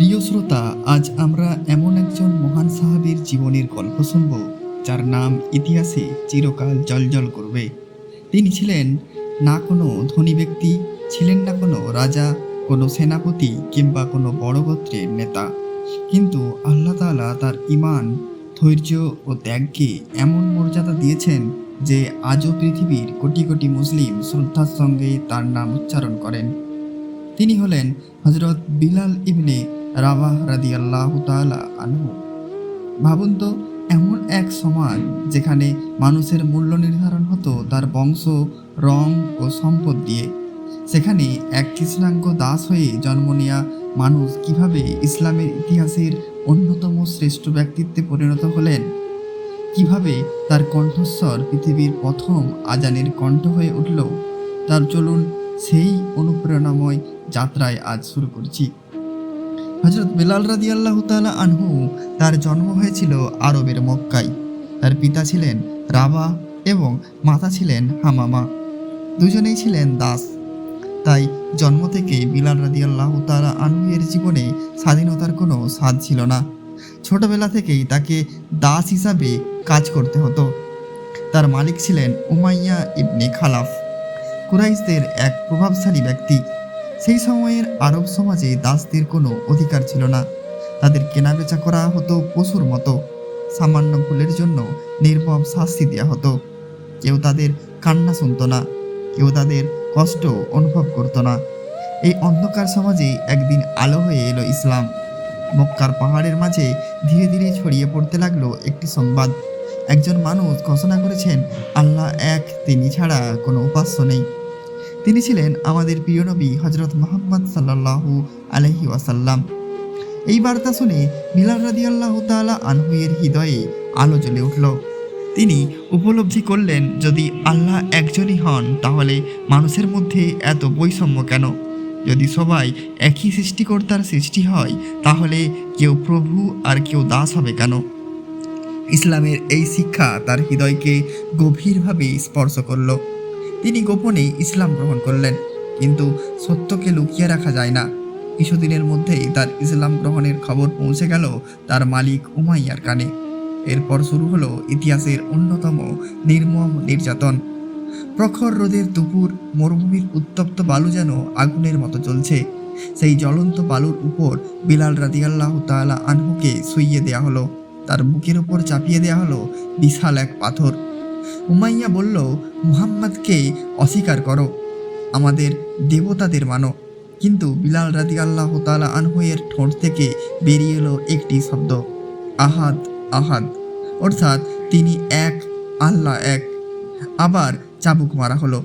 প্রিয় শ্রোতা, আজ আমরা এমন একজন মহান সাহাবীর জীবনের গল্প শুনব যার নাম ইতিহাসে চিরকাল জ্বলজ্বল করবে। তিনি ছিলেন না কোনো ধনী ব্যক্তি, ছিলেন না কোনো রাজা, কোনো সেনাপতি কিংবা কোনো বড় গোত্রের নেতা। কিন্তু আল্লাহ তাআলা তার ঈমান, ধৈর্য ও ত্যাগকে এমন মর্যাদা দিয়েছেন যে আজও পৃথিবীর কোটি কোটি মুসলিম শ্রদ্ধার সঙ্গে তার নাম উচ্চারণ করেন। তিনি হলেন হযরত বিলাল ইবনে রাবাহ রাদিয়াল্লাহু তাআলা আনহু। ভাবুন তো, এমন এক সমাজ যেখানে মানুষের মূল্য নির্ধারণ হতো তার বংশ, রং ও সম্পদ দিয়ে, সেখানে এক কৃষ্ণাঙ্গ দাস হয়ে জন্ম নেয়া মানুষ কিভাবে ইসলামের ইতিহাসের অন্যতম শ্রেষ্ঠ ব্যক্তিত্বে পরিণত হলেন, কিভাবে তার কণ্ঠস্বর পৃথিবীর প্রথম আজানের কণ্ঠ হয়ে উঠল, তার চলুন সেই অনুপ্রেরণাময় যাত্রায় আজ শুরু করছি। হযরত বেলাল রাদিয়াল্লাহু তাআলা আনহু, তার জন্ম হয়েছিল আরবের মক্কায়। তার পিতা ছিলেন রাবাহ এবং মাতা ছিলেন হামামা। দুজনেই ছিলেন দাস। তাই জন্ম থেকেই বিলাল রাদিয়াল্লাহু তাআলা আনহু এর জীবনে স্বাধীনতার কোনো স্বাদ ছিল না। ছোটবেলা থেকেই তাকে দাস হিসাবে কাজ করতে হতো। তার মালিক ছিলেন উমাইয়া ইবনে খালাফ, কুরাইশদের এক প্রভাবশালী ব্যক্তি। সেই সময়ের আরব সমাজে দাসদের কোনো অধিকার ছিল না। তাদের কেনাবেচা করা হতো পশুর মতো। সামান্য ভুলের জন্য নির্মম শাস্তি দেওয়া হতো। কেউ তাদের কান্না শুনত না, কেউ তাদের কষ্ট অনুভব করত না। এই অন্ধকার সমাজে একদিন আলো হয়ে এলো ইসলাম। মক্কার পাহাড়ের মাঝে ধীরে ধীরে ছড়িয়ে পড়তে লাগলো একটি সংবাদ। একজন মানুষ ঘোষণা করেছেন, আল্লাহ এক, তিনি ছাড়া কোনো উপাস্য নেই। তিনি ছিলেন আমাদের প্রিয় নবী হযরত মুহাম্মদ সাল্লাল্লাহু আলাইহি ওয়াসাল্লাম। এই বার্তা শুনে বিলাল রাদিয়াল্লাহু তাআলা আনহু এর হৃদয়ে আলো জ্বলে উঠল। তিনি উপলব্ধি করলেন, যদি আল্লাহ একজনই হন তাহলে মানুষের মধ্যে এত বৈষম্য কেন? যদি সবাই একই সৃষ্টিকর্তার সৃষ্টি হয় তাহলে কেউ প্রভু আর কেউ দাস হবে কেন? ইসলামের এই শিক্ষা তার হৃদয়কে গভীরভাবে স্পর্শ করল। তিনি গোপনে ইসলাম গ্রহণ করলেন, কিন্তু সত্যকে লুকিয়ে রাখা যায় না। কিছুদিনের মধ্যেই তার ইসলাম গ্রহণের খবর পৌঁছে গেল তার মালিক উমাইয়ার কানে। এরপর শুরু হলো ইতিহাসের অন্যতম নির্মম নির্যাতন। প্রখর রোদের দুপুর, মরুভূমির উত্তপ্ত বালু যেন আগুনের মতো জ্বলছে। সেই জ্বলন্ত বালুর উপর বিলাল রাদিয়াল্লাহু তাআলা আনহুকে শুইয়ে দেয়া হলো। তার বুকের উপর চাপিয়ে দেয়া হলো বিশাল এক পাথর। উমাইয়া বলল, মুহাম্মদকে অস্বীকার করো, আমাদের দেবতাদের মানো। কিন্তু বিলাল রাদিয়াল্লাহু তাআলা আনহু এর ঠোঁট থেকে বেরিয়ে এলো একটি শব্দ, আহাদ আহাদ, অর্থাৎ তিনি এক, আল্লাহ এক। আবার চাবুক মারা হলো,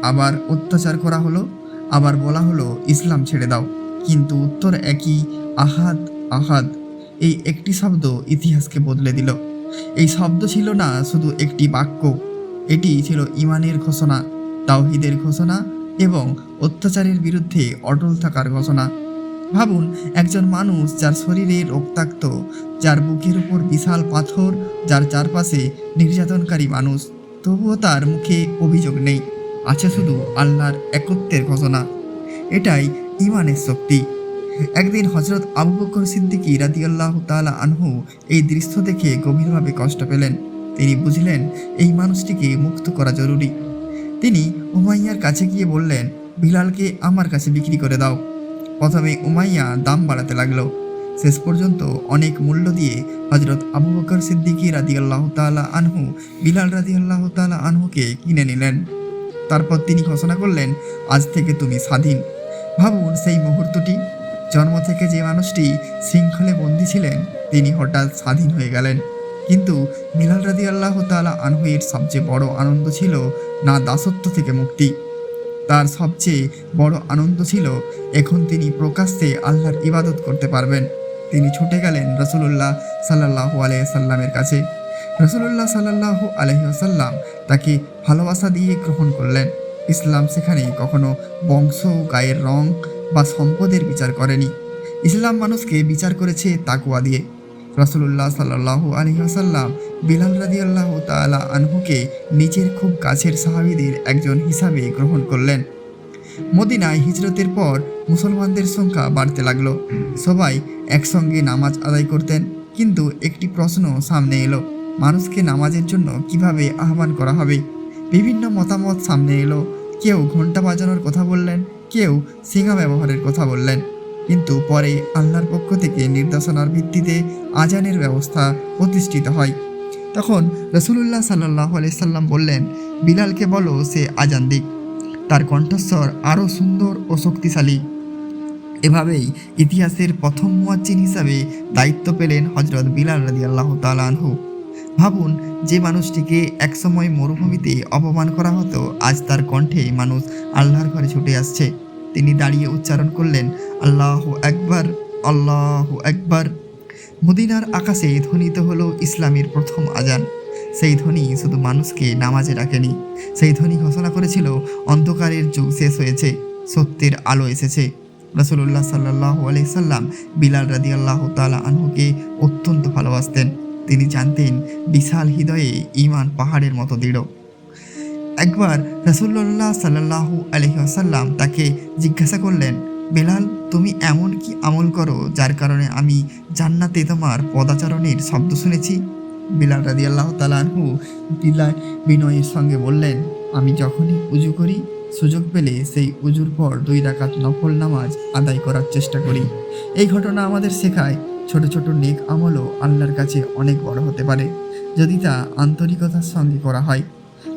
আবার অত্যাচার করা হলো, আবার বলা হলো ইসলাম ছেড়ে দাও, কিন্তু উত্তর একই, আহাদ আহাদ। এই একটি শব্দ ইতিহাসকে বদলে দিল। এই শব্দ ছিল না শুধু একটি বাক্য, এটি ছিল ঈমানের ঘোষণা, তাওহীদের ঘোষণা এবং অত্যাচারের বিরুদ্ধে অটল থাকার ঘোষণা। ভাবুন, একজন মানুষ যার শরীরে রক্তাক্ত, যার বুকের উপর বিশাল পাথর, যার চারপাশে নির্যাতনকারী মানুষ, তবুও তার মুখে অভিযোগ নেই, আছে শুধু আল্লাহর একত্বের ঘোষণা। এটাই ঈমানের শক্তি। একদিন হযরত আবু বকর সিদ্দিকী রাদিয়াল্লাহু তাআলা আনহু এই দৃশ্য দেখে গভীরভাবে কষ্ট পেলেন। তিনি বুঝলেন এই মানুষটিকে মুক্ত করা জরুরি। তিনি উমাইয়ার কাছে গিয়ে বললেন, বিলালকে আমার কাছে বিক্রি করে দাও। প্রথমে উমাইয়া দাম বাড়াতে লাগলো। শেষ পর্যন্ত অনেক মূল্য দিয়ে হযরত আবু বকর সিদ্দিকী রাদিয়াল্লাহু তাআলা আনহু বিলাল রাদিয়াল্লাহু তাআলা আনহুকে কিনে নিলেন। তারপর তিনি ঘোষণা করলেন, আজ থেকে তুমি স্বাধীন। ভাবুন সেই মুহূর্তটি, জন্ম থেকে যে মানুষটি শৃঙ্খলে বন্দী ছিলেন তিনি হঠাৎ স্বাধীন হয়ে গেলেন। কিন্তু বিলাল রাদিয়াল্লাহু তাআলা আনহু এর সবচেয়ে বড় আনন্দ ছিল না দাসত্ব থেকে মুক্তি, তার সবচেয়ে বড় আনন্দ ছিল এখন তিনি প্রকাশ্যে আল্লাহর ইবাদত করতে পারবেন। তিনি ছুটে গেলেন রাসূলুল্লাহ সাল্লাল্লাহু আলাইহি সাল্লামের কাছে। রাসূলুল্লাহ সাল্লাল্লাহু আলাইহি ওয়াসাল্লাম তাকে ভালোবাসা দিয়ে গ্রহণ করলেন। ইসলাম সেখানে কখনো বংশ, গায়ের রং বা সম্পদের বিচার করেনি। ইসলাম মানুষকে বিচার করেছে তাকওয়া দিয়ে। রাসূলুল্লাহ সাল্লাল্লাহু আলাইহি ওয়াসাল্লাম বিলাল রাদিয়াল্লাহু তাআলা আনহুকে নিজের খুব কাছের সাহাবীদের একজন হিসাবে গ্রহণ করলেন। মদিনায় হিজরতের পর মুসলমানদের সংখ্যা বাড়তে লাগলো। সবাই একসঙ্গে নামাজ আদায় করতেন, কিন্তু একটি প্রশ্ন সামনে এলো, মানুষকে নামাজের জন্য কিভাবে আহ্বান করা হবে। বিভিন্ন মতামত সামনে এলো। কেউ ঘন্টা বাজানোর কথা বললেন, কেউ সিঙা ব্যবহারের কথা বললেন, কিন্তু পরে আল্লাহর পক্ষ থেকে নির্দেশনার ভিত্তিতে আজানের ব্যবস্থা প্রতিষ্ঠিত হয়। তখন রসুলুল্লাহ সাল্লাহ আলাইসাল্লাম বললেন, বিলালকে বলো সে আজান দিক। তার কণ্ঠস্বর আরও সুন্দর ও শক্তিশালী। এভাবেই ইতিহাসের প্রথম মুয়াজ্জিন হিসাবে দায়িত্ব পেলেন হজরত বিলাল রাদিয়াল্লাহু তাআলা আনহু। ভাবুন, যে মানুষটিকে একসময় মরুভূমিতে অপমান করা হতো, আজ তার কণ্ঠে মানুষ আল্লাহর ঘরে ছুটে আসছে। তিনি দাঁড়িয়ে উচ্চারণ করলেন, আল্লাহু আকবার, আল্লাহু আকবার। মদিনার আকাশে ধ্বনিত হলো ইসলামের প্রথম আজান। সেই ধ্বনি শুধু মানুষকে নামাজে রাখেনি, সেই ধ্বনি ঘোষণা করেছিল অন্ধকারের যুগ শেষ হয়েছে, সত্যের আলো এসেছে। রাসূলুল্লাহ সাল্লাল্লাহু আলাইহি সাল্লাম বিলাল রাদিয়াল্লাহু তাআলা আনহুকে অত্যন্ত ভালোবাসতেন। তিনি জানতেন বিশাল হৃদয়ে ঈমান পাহাড়ের মতো দৃঢ়। একবার রাসূলুল্লাহ সাল্লাল্লাহু আলাইহি ওয়াসাল্লাম তাকে জিজ্ঞাসা করলেন, বেলাল, তুমি এমন কি আমল করো যার কারণে আমি জান্নাতে তোমার পদাচরণের শব্দ শুনেছি? বিলাল রাদিয়াল্লাহু তাআলা আনহু বিনয়ের সঙ্গে বললেন, আমি যখনই উজু করি, সুযোগ পেলে সেই উজুর পর 2 রাকাত নফল নামাজ আদায় করার চেষ্টা করি। এই ঘটনা আমাদের শেখায়, ছোট ছোট নেক আমলও আল্লাহর কাছে অনেক বড় হতে পারে, যদি তা আন্তরিকতার সঙ্গে করা হয়।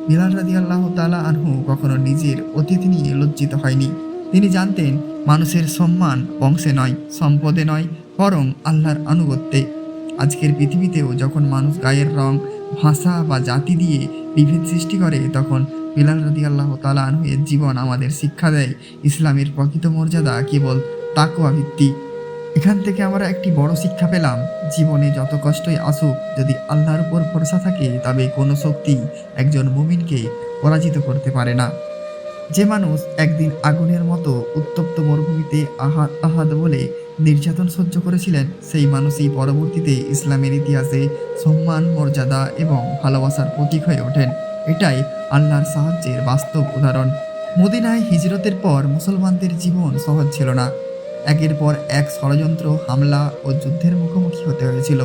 বিলাল রাদিয়াল্লাহু তাআলা আনহু কখনো নিজের অতীত নিয়ে লজ্জিত হয়নি। তিনি জানতেন মানুষের সম্মান বংশে নয়, সম্পদে নয়, বরং আল্লাহর আনুগত্যে। আজকের পৃথিবীতেও যখন মানুষ গায়ের রং, ভাষা বা জাতি দিয়ে বিভেদ সৃষ্টি করে, তখন বিলাল রাদিয়াল্লাহু তাআলা আনহু এর জীবন আমাদের শিক্ষা দেয় ইসলামের প্রকৃত মর্যাদা কেবল তাকওয়া ভিত্তিক। এখান থেকে আমরা একটি বড় শিক্ষা পেলাম, জীবনে যত কষ্টই আসুক, যদি আল্লাহর উপর ভরসা থাকে, তবে কোনো শক্তি একজন মুমিনকে পরাজিত করতে পারে না। যে মানুষ একদিন আগুনের মতো উত্তপ্ত মরুভূমিতে আহাদ আহাদ বলে নির্যাতন সহ্য করেছিলেন, সেই মানুষই পরবর্তীতে ইসলামের ইতিহাসে সম্মান, মর্যাদা এবং ভালোবাসার প্রতীক হয়ে ওঠেন। এটাই আল্লাহর সাহায্যের বাস্তব উদাহরণ। মদিনায় হিজরতের পর মুসলমানদের জীবন সহজ ছিল না। একের পর এক ষড়যন্ত্র, হামলা ও যুদ্ধের মুখোমুখি হতে হয়েছিল।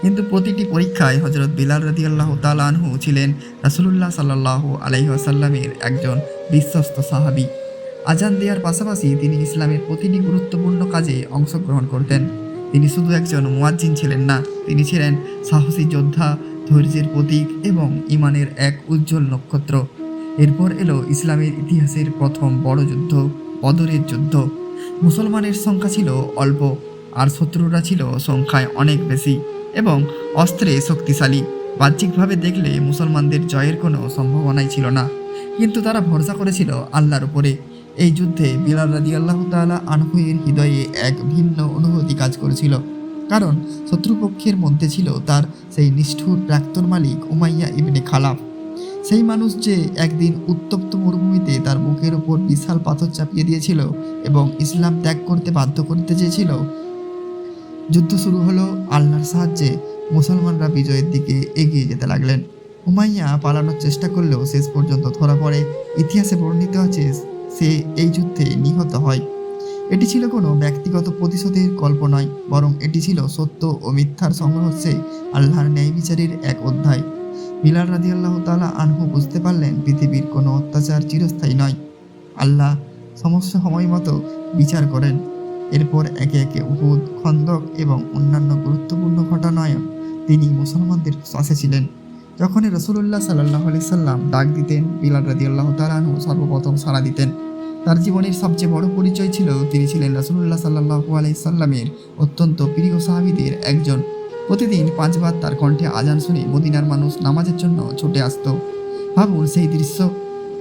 কিন্তু প্রতিটি পরীক্ষায় হজরত বিলাল রাদিয়াল্লাহু তাআলা আনহু ছিলেন রাসূলুল্লাহ সাল্লাল্লাহু আলাইহি ওয়াসাল্লামের একজন বিশ্বস্ত সাহাবী। আজান দেওয়ার পাশাপাশি তিনি ইসলামের প্রতিটি গুরুত্বপূর্ণ কাজে অংশগ্রহণ করতেন। তিনি শুধু একজন মুয়াজ্জিন ছিলেন না, তিনি ছিলেন সাহসী যোদ্ধা, ধৈর্যের প্রতীক এবং ঈমানের এক উজ্জ্বল নক্ষত্র। এরপর এলো ইসলামের ইতিহাসের প্রথম বড় যুদ্ধ, বদরের যুদ্ধ। মুসলমানের সংখ্যা ছিল অল্প, আর শত্রুরা ছিল সংখ্যায় অনেক বেশি এবং অস্ত্রে শক্তিশালী। বাহ্যিকভাবে দেখলে মুসলমানদের জয়ের কোনো সম্ভাবনাই ছিল না, কিন্তু তারা ভরসা করেছিল আল্লাহর উপরে। এই যুদ্ধে বিলাল রাদিয়াল্লাহু তাআলা আনহু এর হৃদয়ে এক ভিন্ন অনুভূতি কাজ করেছিল, কারণ শত্রুপক্ষের মধ্যে ছিল তার সেই নিষ্ঠুর প্রাক্তন মালিক উমাইয়া ইবনে খালাফ। সেই মানুষ যে একদিন উত্তপ্ত মরুভূমিতে তার বুকের ওপর বিশাল পাথর চাপিয়ে দিয়েছিল এবং ইসলাম ত্যাগ করতে বাধ্য করতে চেয়েছিল। যুদ্ধ শুরু হলো। আল্লাহর সাহায্যে মুসলমানরা বিজয়ের দিকে এগিয়ে যেতে লাগলেন। উমাইয়া পালানোর চেষ্টা করলেও শেষ পর্যন্ত ধরা পড়ে। ইতিহাসে বর্ণিত আছে সে এই যুদ্ধে নিহত হয়। এটি ছিল কোনো ব্যক্তিগত প্রতিশোধের গল্প নয়, বরং এটি ছিল সত্য ও মিথ্যার সংঘর্ষে আল্লাহর ন্যায় বিচারের এক অধ্যায়। বিলাল রাদিয়াল্লাহু তাআলা আনহু বুঝতে পারলেন পৃথিবীর কোনো অত্যাচার চিরস্থায়ী নয়, আল্লাহ সমস্ত সময় মতো বিচার করেন। এরপর একে একে উহুদ, খন্দক এবং অন্যান্য গুরুত্বপূর্ণ ঘটনায় তিনি মুসলমানদের পাশে ছিলেন। যখনই রাসূলুল্লাহ সাল্লাল্লাহু আলাইহি সাল্লাম ডাক দিতেন, বিলাল রাদিয়াল্লাহু তাআলা আনহু সর্বপ্রথম সাড়া দিতেন। তার জীবনের সবচেয়ে বড় পরিচয় ছিল তিনি ছিলেন রাসূলুল্লাহ সাল্লাল্লাহু আলাইহি সাল্লামের অত্যন্ত প্রিয় সাহাবীদের একজন। প্রতিদিন 5 বার তার কণ্ঠে আজান শুনে মদিনার মানুষ নামাজের জন্য ছুটে আসত। ভাবুন সেই দৃশ্য,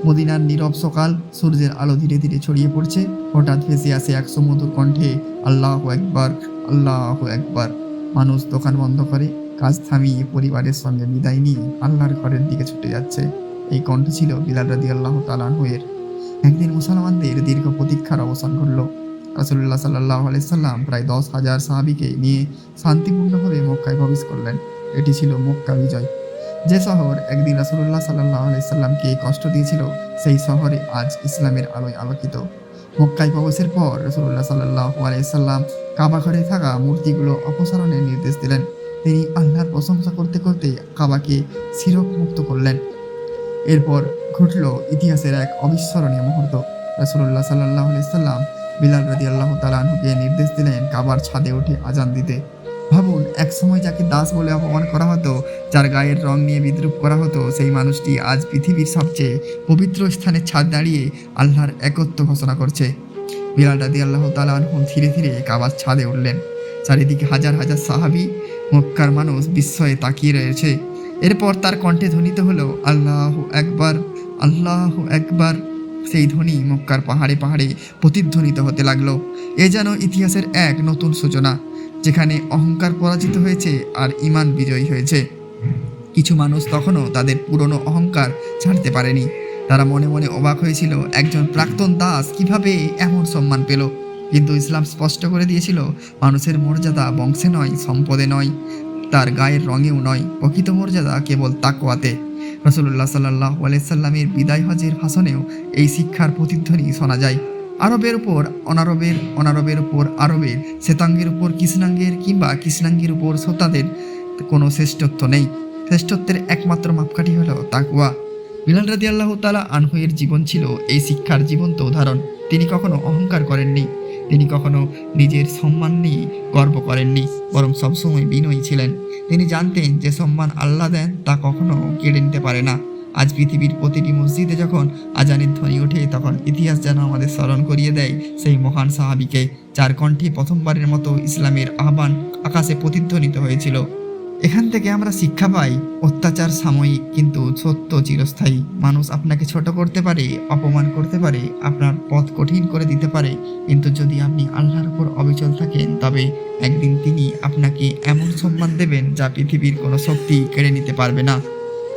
মদিনার নীরব সকাল, সূর্যের আলো ধীরে ধীরে ছড়িয়ে পড়ছে, হঠাৎ ভেসে আসে এক সুমধুর কণ্ঠে, আল্লাহু আকবার, আল্লাহু আকবার। মানুষ দোকান বন্ধ করে, কাজ থামিয়ে পরিবারের সঙ্গে বিদায় নিয়ে আল্লাহর ঘরের দিকে ছুটে যাচ্ছে। এই কণ্ঠ ছিল বিলাল রাদিয়াল্লাহু তাআলা আনহু এর। একদিন মুসলমানদের দীর্ঘ প্রতীক্ষার অবসান ঘটল। রাসূলুল্লাহ সাল্লাল্লাহু আলাইহি সাল্লাম প্রায় 10,000 সাহাবীকে নিয়ে শান্তিপূর্ণভাবে মক্কায় প্রবেশ করলেন। এটি ছিল মক্কা বিজয়। যে শহর একদিন রাসূলুল্লাহ সাল্লাল্লাহু আলাইহি সাল্লামকে কষ্ট দিয়েছিল, সেই শহরে আজ ইসলামের আলোয় আলোকিত। মক্কায় প্রবেশের পর রাসূলুল্লাহ সাল্লাল্লাহু আলাইহি সাল্লাম কাবা ঘরে থাকা মূর্তিগুলো অপসারণের নির্দেশ দিলেন। তিনি আল্লাহর প্রশংসা করতে করতে কাবাকে শিরক মুক্ত করলেন। এরপর ঘটল ইতিহাসের এক অবিস্মরণীয় মুহূর্ত। রাসূলুল্লাহ সাল্লাল্লাহু আলাইহি সাল্লাম বিলাল রাদিয়াল্লাহু তাআলা আনহুকে নির্দেশ দিলেন কাবার ছাদে উঠে আজান দিতে। ভাবুন, এক সময় যাকে দাস বলে অপমান করা হতো, যার গায়ের রং নিয়ে বিদ্রূপ করা হতো, সেই মানুষটি আজ পৃথিবীর সবচেয়ে পবিত্র স্থানে ছাদ দাঁড়িয়ে আল্লাহর একত্ব ঘোষণা করছে। বিলাল রাদিয়াল্লাহু তাআলা আনহু ধীরে ধীরে কাবার ছাদে উঠলেন। চারিদিকে হাজার হাজার সাহাবী, মক্কার মানুষ বিস্ময়ে তাকিয়ে রয়েছে। এরপর তার কণ্ঠে ধ্বনিত হলো আল্লাহু আকবার, আল্লাহু আকবার। সেই ধ্বনি মক্কার পাহাড়ে পাহাড়ে প্রতিধ্বনিত হতে লাগলো। এ যেন ইতিহাসের এক নতুন সূচনা, যেখানে অহংকার পরাজিত হয়েছে আর ঈমান বিজয়ী হয়েছে। কিছু মানুষ তখনও তাদের পুরনো অহংকার ছাড়তে পারেনি। তারা মনে মনে অবাক হয়েছিল, একজন প্রাক্তন দাস কিভাবে এমন সম্মান পেল। কিন্তু ইসলাম স্পষ্ট করে দিয়েছিল, মানুষের মর্যাদা বংশে নয়, সম্পদে নয়, তার গায়ের রঙেও নয়, প্রকৃত মর্যাদা কেবল তাকওয়াতে। রাসূলুল্লাহ সাল্লাল্লাহু আলাইহি সাল্লামের বিদায় হজের ভাষণেও এই শিক্ষার প্রতিধ্বনি শোনা যায়। আরবের উপর অনারবের, অনারবের উপর আরবের, শ্বেতাঙ্গের উপর কৃষ্ণাঙ্গের কিংবা কৃষ্ণাঙ্গের উপর শ্রোতাদের কোনো শ্রেষ্ঠত্ব নেই। শ্রেষ্ঠত্বের একমাত্র মাপকাঠি হলো তাকওয়া। বিলাল রাদিয়াল্লাহু তাআলা আনহু এর জীবন ছিল এই শিক্ষার জীবন্ত উদাহরণ। তিনি কখনো অহংকার করেননি, তিনি কখনো নিজের সম্মান নিয়ে গর্ব করেননি, বরং সবসময় বিনয়ী ছিলেন। তিনি জানতেন যে সম্মান আল্লাহ দেন তা কখনো কেড়ে নিতে পারে না। আজ পৃথিবীর প্রতিটি মসজিদে যখন আজানের ধ্বনি ওঠে, তখন ইতিহাস যেন আমাদের স্মরণ করিয়ে দেয় সেই মহান সাহাবীকে, যার কণ্ঠে প্রথমবারের মতো ইসলামের আহ্বান আকাশে প্রতিধ্বনিত হয়েছিল। এখান থেকে আমরা শিক্ষা পাই, অত্যাচার সাময়িক কিন্তু সত্য চিরস্থায়ী। মানুষ আপনাকে ছোট করতে পারে, অপমান করতে পারে, আপনার পথ কঠিন করে দিতে পারে, কিন্তু যদি আপনি আল্লাহর উপর অবিচল থাকেন, তবে একদিন তিনি আপনাকে এমন সম্মান দেবেন যা পৃথিবীর কোনো শক্তি কেড়ে নিতে পারবে না।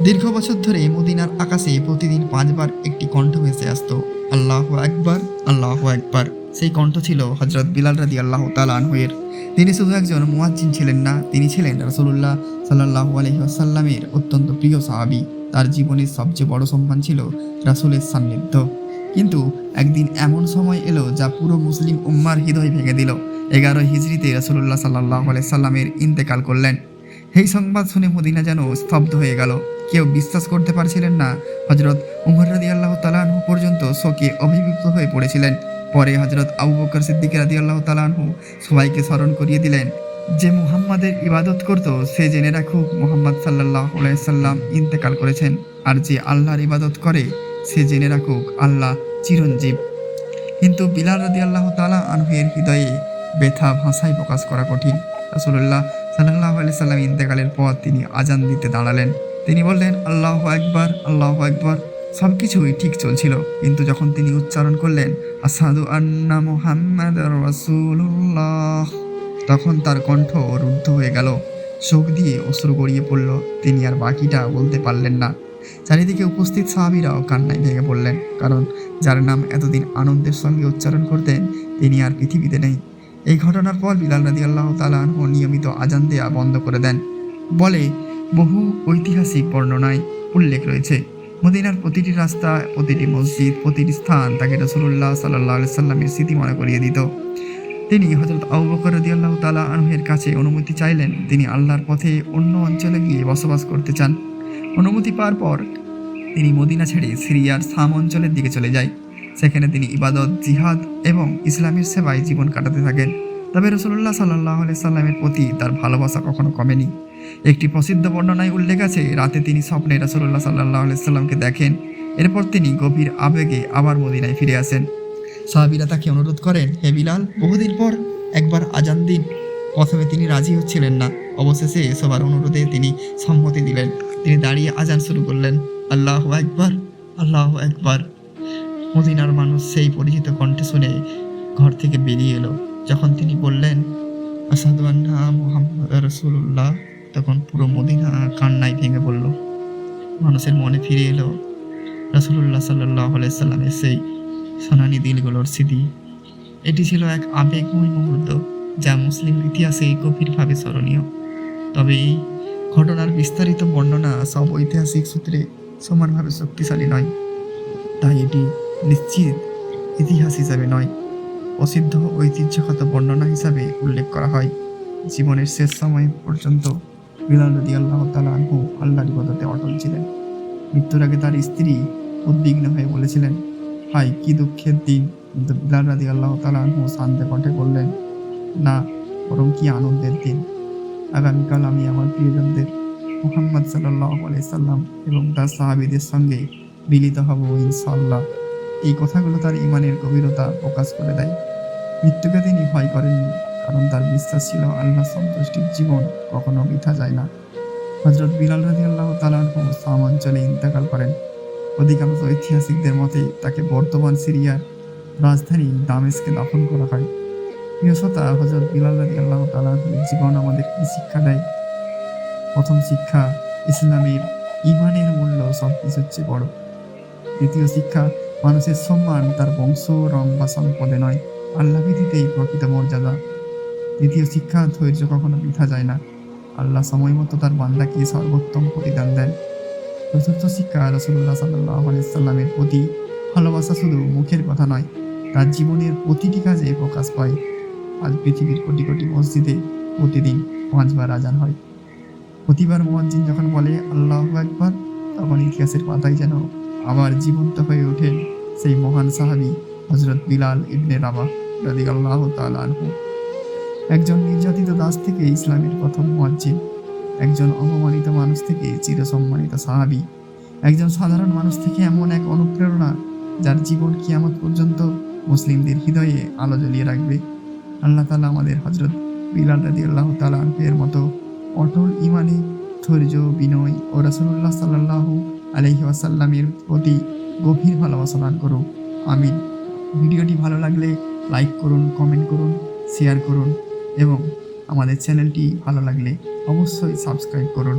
দীর্ঘ বছর ধরে মদিনার আকাশে প্রতিদিন 5 বার একটি কণ্ঠ ভেসে আসতো, আল্লাহু আকবার, আল্লাহু আকবার। সেই কণ্ঠ ছিল হযরত বিলাল রাদিয়াল্লাহু তাআলা আনহু এর। তিনি শুধু একজন মুয়াজ্জিন ছিলেন না, তিনি ছিলেন রাসূলুল্লাহ সাল্লাল্লাহু আলাইহি ওয়াসাল্লামের অত্যন্ত প্রিয় সাহাবী। তার জীবনের সবচেয়ে বড় সম্মান ছিল রাসূলের সান্নিধ্য। কিন্তু একদিন এমন সময় এলো যা পুরো মুসলিম উম্মার হৃদয় ভেঙে দিল। 11 হিজরিতে রাসূলুল্লাহ সাল্লাল্লাহু আলাইহি সাল্লামের ইন্তেকাল করলেন। এই সংবাদ শুনে মদিনা যেন স্তব্ধ হয়ে গেল। কেউ বিশ্বাস করতে পারছিলেন না। হযরত উমর রাদিয়াল্লাহু তাআলা আনহু পর্যন্ত শোকে অভিভূত হয়ে পড়েছিলেন। পরে হযরত আবু বকর সিদ্দিক রাদিয়াল্লাহু তাআলা আনহু সবাইকে স্মরণ করিয়ে দিলেন, যে মুহাম্মাদের ইবাদত করত সে জেনে রাখুক মুহাম্মদ সাল্লাল্লাহু আলাইহি সাল্লাম ইন্তেকাল করেছেন, আর যে আল্লাহর ইবাদত করে সে জেনে রাখুক আল্লাহ চিরঞ্জীব। কিন্তু বিলাল রাদিয়াল্লাহু তাআলা আনহু এর হৃদয়ে ব্যথা ভাষায় প্রকাশ করা কঠিন। রাসূলুল্লাহ সাল্লাল্লাহু আলাইহি সাল্লাম ইন্তেকালের পর তিনি আজান দিতে দাঁড়ালেন। তিনি বললেন, আল্লাহু আকবার, আল্লাহু আকবার। সব কিছুই ঠিক চলছিল, কিন্তু যখন তিনি উচ্চারণ করলেন আশহাদু আন্না মুহাম্মাদার রাসূলুল্লাহ, তখন তার কণ্ঠ রুদ্ধ হয়ে গেল। চোখ দিয়ে অশ্রু গড়িয়ে পড়ল। তিনি আর বাকিটা বলতে পারলেন না। চারিদিকে উপস্থিত সাহাবীরাও কান্নায় ভেঙে পড়লেন, কারণ যার নাম এতদিন আনন্দের সঙ্গে উচ্চারণ করতেন, তিনি আর পৃথিবীতে নেই। এই ঘটনার পর বিলাল রাদিয়াল্লাহু তাআলা আনহু নিয়মিত আজান দেয়া বন্ধ করে দেন বলে বহু ঐতিহাসিক বর্ণনায় উল্লেখ রয়েছে। মদিনার প্রতিটি রাস্তা, প্রতিটি মসজিদ, প্রতিটি স্থান তাকে রাসূলুল্লাহ সাল্লাল্লাহু আলাইহি সাল্লামের স্মৃতি মনে করিয়ে দিত। তিনি হযরত আবু বকর রাদিয়াল্লাহু তাআলা আনহুর কাছে অনুমতি চাইলেন। তিনি আল্লাহর পথে অন্য অঞ্চলে গিয়ে বসবাস করতে চান। অনুমতি পাওয়ার পর তিনি মদিনা ছেড়ে সিরিয়ার শাম অঞ্চলের দিকে চলে যায়। সেখানে তিনি ইবাদত, জিহাদ এবং ইসলামের সেবায় জীবন কাটাতে থাকেন। তবে রাসূলুল্লাহ সাল্লাল্লাহু আলাইহি সাল্লামের প্রতি তার ভালোবাসা কখনো কমেনি। একটি প্রসিদ্ধ বর্ণনায় উল্লেখ আছে, রাতে তিনি স্বপ্নে রাসূলুল্লাহ সাল্লাল্লাহু আলাইহি সাল্লামকে দেখেন। এরপর তিনি গভীর আবেগে আবার মদিনায় ফিরে আসেন। সাহাবীরা তাকে অনুরোধ করেন, হে বিলাল, বহুদিন পর একবার আজান দিন। প্রথমে তিনি রাজি হচ্ছিলেন না। অবশেষে সবার অনুরোধে তিনি সম্মতি দিলেন। তিনি দাঁড়িয়ে আজান শুরু করলেন, আল্লাহু আকবার, আল্লাহু আকবার। মদিনার মানুষ সেই পরিচিত কণ্ঠে শুনে ঘর থেকে বেরিয়ে এলো। যখন তিনি বললেন আশহাদু আন্না মুহাম্মাদার রাসূলুল্লাহ, তখন পুরো মদিনা কান্নায় ভেঙে পড়ল। মানুষের মনে ফিরে এলো রাসূলুল্লাহ সাল্লাল্লাহু আলাইহি সাল্লামের সেই সোনালী দিলগুলোর স্মৃতি। এটি ছিল এক আবেগময় মুহূর্ত, যা মুসলিম ইতিহাসে গভীরভাবে স্মরণীয়। তবে এই ঘটনার বিস্তারিত বর্ণনা সব ঐতিহাসিক সূত্রে সমানভাবে শক্তিশালী নয়, তাই এটি নিশ্চিত ইতিহাস হিসাবে নয়, প্রসিদ্ধ ঐতিহ্যগত বর্ণনা হিসাবে উল্লেখ করা হয়। জীবনের শেষ সময় পর্যন্ত বিলাল রাদিয়াল্লাহু তাআলা আনহু আল্লাহর ইবাদতে অটল ছিলেন। মৃত্যুর আগে তার স্ত্রী উদ্বিগ্ন হয়ে বলেছিলেন, হায় কি দুঃখের দিন। কিন্তু বিলাল রাদিয়াল্লাহু তাআলা আনহু শান্ত কণ্ঠে বললেন, না, বরং কি আনন্দের দিন। আগামীকাল আমি আমার প্রিয়জনদের মুহাম্মদ সাল্লাল্লাহু আলাইহি সাল্লাম এবং তার সাহাবীদের সঙ্গে মিলিত হব ইনশাআল্লাহ। এই কথাগুলো তার ঈমানের গভীরতা প্রকাশ করে দেয়। মৃত্যুকে তিনি ভয় করেননি, কারণ তার বিশ্বাস ছিল আল্লাহর সন্তুষ্টির জীবন কখনো বৃথা যায় না। হযরত বিলাল রাদিয়াল্লাহু তাআলা আনহু শাম অঞ্চলে ইন্তেকাল করেন। অধিকাংশ ঐতিহাসিকদের মতে তাকে বর্তমান সিরিয়ার রাজধানী দামেস্কে দাফন করা হয়। প্রিয় শ্রোতা, হযরত বিলাল রাদিয়াল্লাহু তাআলা আনহুর জীবন আমাদের কি শিক্ষা দেয়? প্রথম শিক্ষা, ইসলামের ঈমানের মূল্য সবকিছুর চেয়ে বড়। দ্বিতীয় শিক্ষা, মানুষের সম্মান তার বংশ, রং বা সম্পদে নয়, আল্লাহ ভীতিতেই প্রকৃত মর্যাদা। তৃতীয় শিক্ষা, ধৈর্য কখনো বৃথা যায় না, আল্লাহ সময় মতো তার বান্দাকে সর্বোত্তম প্রতিদান দেন। চতুর্থ শিক্ষা, রাসূলুল্লাহ সাল্লাল্লাহু আলাইহি সাল্লামের প্রতি ভালোবাসা শুধু মুখের কথা নয়, তার জীবনের প্রতিটি কাজে প্রকাশ পায়। আজ পৃথিবীর কোটি কোটি মসজিদে প্রতিদিন 5 বার আজান হয়। প্রতিবার মুয়াজ্জিন যখন বলে আল্লাহু আকবার, তখন ইতিহাসের পাতায় যেন আবার জীবন্ত হয়ে ওঠেন সেই মহান সাহাবী হযরত বিলাল ইবনে রাবাহ রাদিয়াল্লাহু তাআলা আনহু। একজন নির্যাতিত দাস থেকে ইসলামের প্রথম মুয়াজ্জিন, একজন অপমানিত মানুষ থেকে চিরসম্মানিত সাহাবী, একজন সাধারণ মানুষ থেকে এমন এক অনুপ্রেরণা যার জীবন কিয়ামত পর্যন্ত মুসলিমদের হৃদয়ে আলো জ্বলিয়ে রাখবে। আল্লাহ তাআলা আমাদের হযরত বিলাল রাদিয়াল্লাহু তাআলা আনহুর মতো অটল ঈমানে, ধৈর্য, বিনয় ও রাসূলুল্লাহ সাল্লাল্লাহু আলাইহি ওয়াসাল্লামের প্রতি গভীর ভালোবাসা দান করুন। আমিন। ভিডিওটি ভালো লাগলে লাইক করুন, কমেন্ট করুন, শেয়ার করুন এবং আমাদের চ্যানেলটি ভালো লাগলে অবশ্যই সাবস্ক্রাইব করুন।